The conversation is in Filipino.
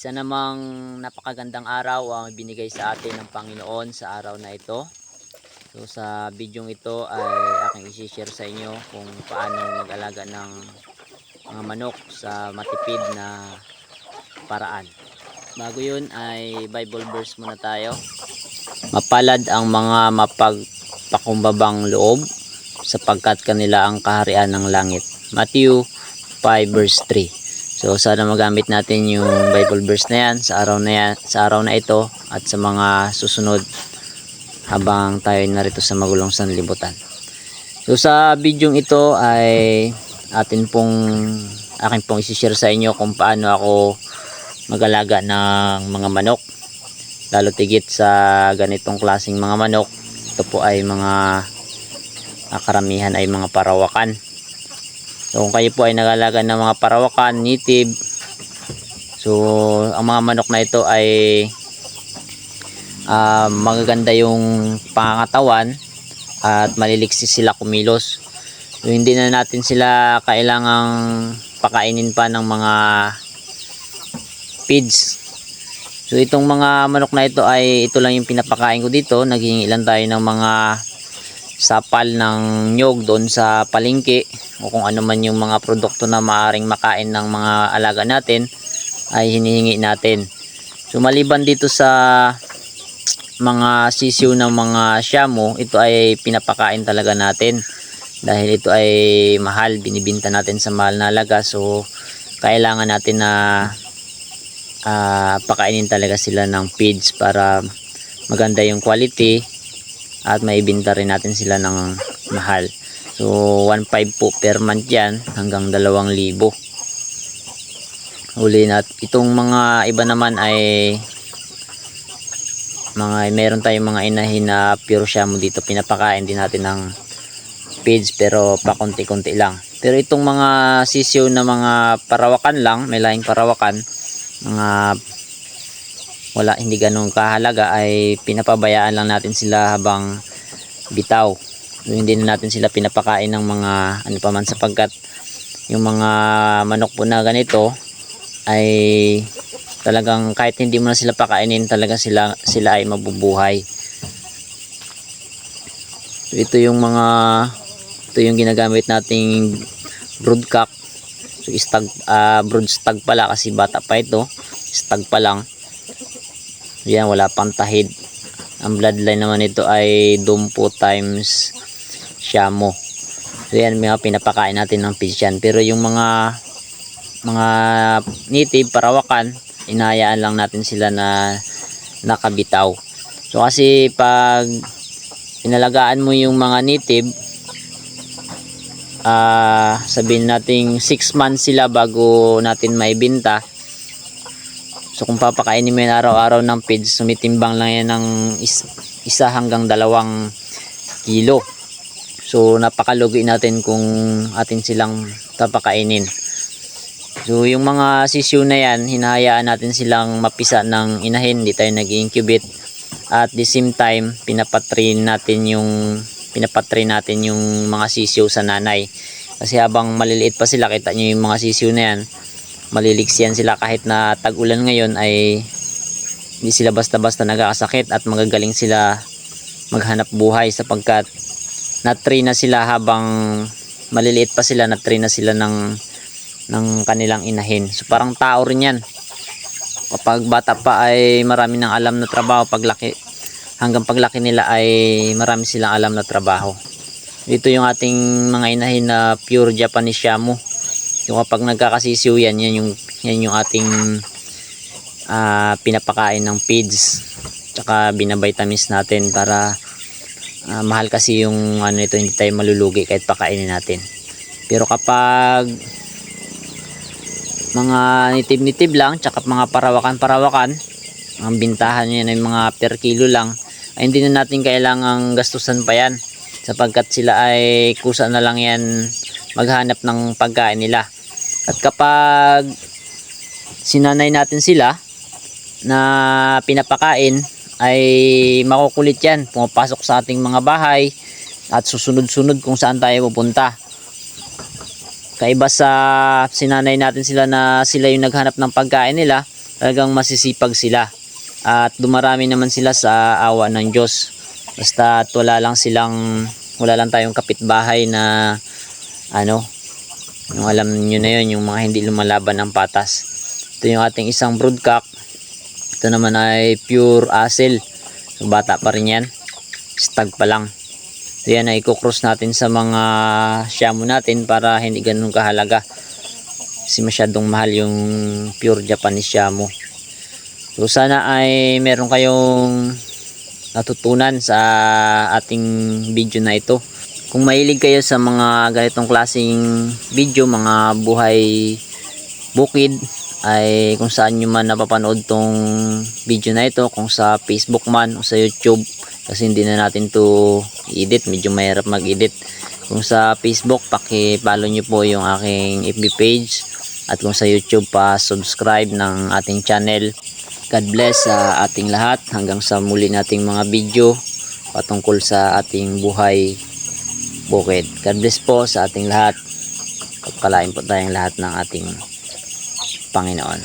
Isa namang napakagandang araw ang binigay sa atin ng Panginoon sa araw na ito. So sa bidyong ito ay aking i-share sa inyo kung paano mag-alaga ng mga manok sa matipid na paraan. Bago yun ay Bible verse muna tayo. Mapalad ang mga mapagpakumbabang loob sapagkat kanila ang kaharian ng langit. Matthew 5 verse 3. So sana magamit natin yung Bible verse na yan sa araw na ito at sa mga susunod habang tayo narito sa magulong sanlibutan. So sa bidyong ito ay akin pong i-share sa inyo kung paano ako mag-alaga ng mga manok. Lalo tigit sa ganitong klaseng mga manok. Ito po ay mga karamihan ay mga parawakan. So kung kayo po ay nag-alaga ng mga parawakan, native, so ang mga manok na ito ay magaganda yung pangangatawan at maliliksis sila kumilos. So hindi na natin sila kailangang pakainin pa ng mga feeds. So itong mga manok na ito ay ito lang yung pinapakain ko dito. Naghihingi lang tayo ng mga sapal ng nyog doon sa palengke o kung ano man yung mga produkto na maaring makain ng mga alaga natin ay hinihingi natin. So maliban dito sa mga sisiw ng mga shamu, ito ay pinapakain talaga natin dahil ito ay mahal, binibinta natin sa mahal na halaga. So kailangan natin na pakainin talaga sila ng feeds para maganda yung quality at maibenta rin natin sila ng mahal. So 1.5 po per month yan hanggang 2,000. Huli na itong mga iba naman ay meron tayong mga inahin na pure shamu dito, pinapakain din natin ng feeds pero pa konti-konti lang. Pero itong mga sisiw na mga parawakan lang, may lahing parawakan, mga hindi ganun kahalaga, ay pinapabayaan lang natin sila habang bitaw. So, hindi na natin sila pinapakain ng mga ano pa man sapagkat yung mga manok po na ganito ay talagang kahit hindi mo na sila pakainin talaga sila ay mabubuhay. So, ito yung ginagamit nating broodcock. So brood stag pala kasi bata pa ito, stag pa lang. Yan, wala pang tahid. Ang bloodline naman ito ay Dumpo times Shamu. So yan, mga pinapakain natin ng fish yan. Pero yung mga native parawakan, inahayaan lang natin sila na nakabitaw. So kasi pag inalagaan mo yung mga native, sabihin nating 6 months sila bago natin maibenta. So kung papakainin mo yan araw-araw ng feeds, sumitimbang lang yan ng 1 hanggang 2 kilo. So napakalugi natin kung atin silang papakainin. So yung mga sisiw na yan, hinahayaan natin silang mapisa ng inahin, hindi tayo nag-incubate. At the same time, pinapatrain natin yung mga sisiw sa nanay. Kasi habang maliliit pa sila, kita nyo yung mga sisiw na yan, maliliksiyan sila kahit na tag-ulan ngayon ay hindi sila basta-basta nagkakasakit at magagaling sila maghanap buhay sapagkat na-train na sila habang maliliit pa sila, na-train na sila ng kanilang inahin. So parang tao rin yan. Kapag bata pa ay marami ng alam na trabaho, hanggang paglaki nila ay marami silang alam na trabaho. Ito yung ating mga inahin na pure Japanese Shamu. Yung kapag nagkakasisiw yan yung ating pinapakain ng feeds tsaka binavitamins natin para mahal kasi yung ito, hindi tayo malulugi kahit pakainin natin. Pero kapag mga native lang tsaka mga parawakan, ang bintahan niya ay mga per kilo lang, ay hindi na natin kailangang gastusan pa yan sapagkat sila ay kusa na lang yan maghanap ng pagkain nila. At kapag sinanay natin sila na pinapakain ay makukulit yan, pumapasok sa ating mga bahay at susunod-sunod kung saan tayo pupunta. Kaiba sa sinanay natin sila na sila yung naghanap ng pagkain nila, talagang masisipag sila. At dumarami naman sila sa awa ng Diyos. Basta wala lang tayong kapitbahay na ano, yung alam nyo na yun, yung mga hindi lumalaban ng patas. Ito yung ating isang broodcock. Ito naman ay pure Asel. So, bata pa rin yan. Stag pa lang. So yan ay ikukross natin sa mga Shamu natin para hindi ganun kahalaga. Kasi masyadong mahal yung pure Japanese Shamu. So sana ay meron kayong natutunan sa ating video na ito. Kung mahilig kayo sa mga ganitong klaseng video, mga buhay bukid, ay kung saan nyo man napapanood tong video na ito, kung sa Facebook man o sa YouTube, kasi hindi na natin to i-edit, medyo mahirap mag-edit. Kung sa Facebook, paki-follow nyo po yung aking FB page, at kung sa YouTube, pa-subscribe ng ating channel. God bless sa ating lahat, hanggang sa muli nating mga video patungkol sa ating buhay bukid. God bless po sa ating lahat. Pagpalain po tayong lahat ng ating Panginoon.